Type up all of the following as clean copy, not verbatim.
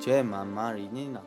제 말이니나.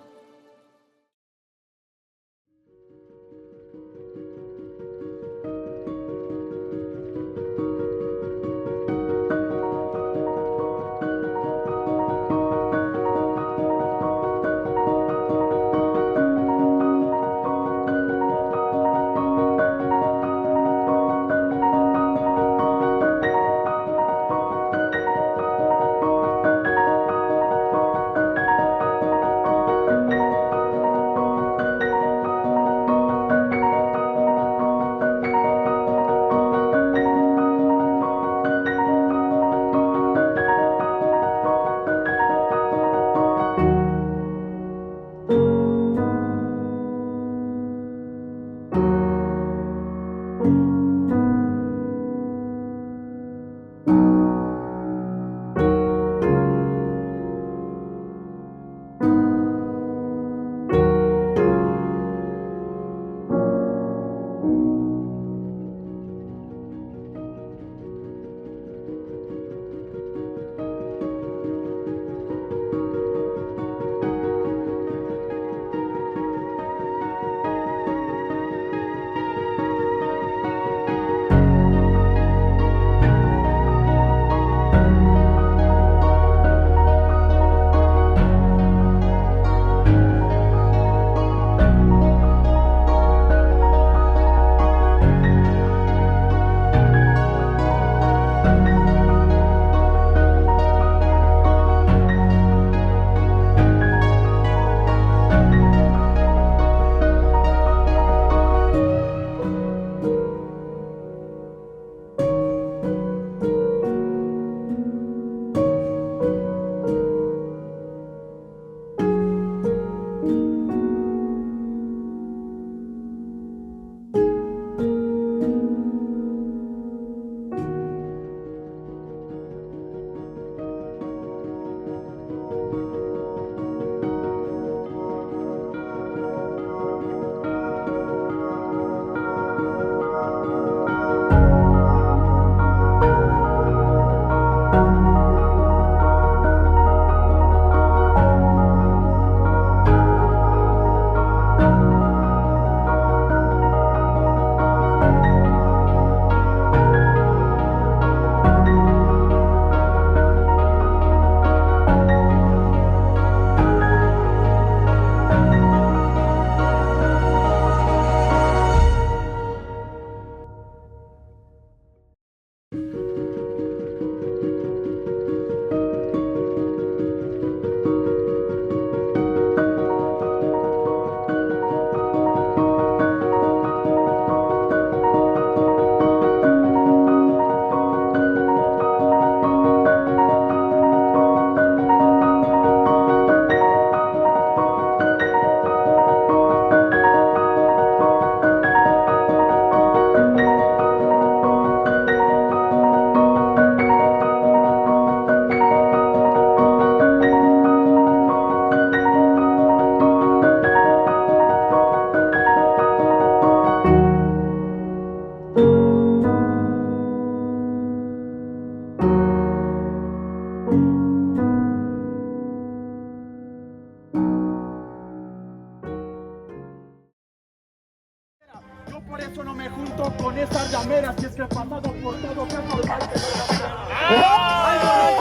Yo por eso no me junto con esas llameras, y es que he pasado por todo que normal que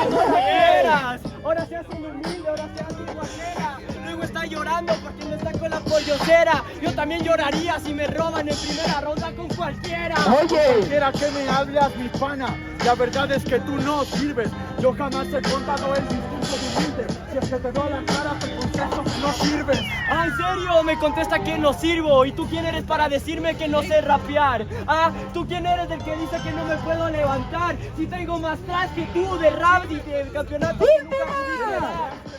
no quieras. Ahora se hace un humilde, ahora se hace un guajera. Luego está llorando porque no está con la pollocera. Yo también lloraría si me roban en primera ronda con cualquiera. Oye, Cualquiera que me hablas, mi pana, la verdad es que tú no sirves. Yo jamás he contado el discurso de humilde. Si es que te doy la cara, te contesto que no sirves. Ah, ¿en serio? Me contesta que no sirvo. ¿Y tú quién eres para decirme que no sé rapear? Ah, ¿tú quién eres el que dice que no me puedo levantar? Si tengo más trash que tú de rap y de campeonato que nunca pudiste dar.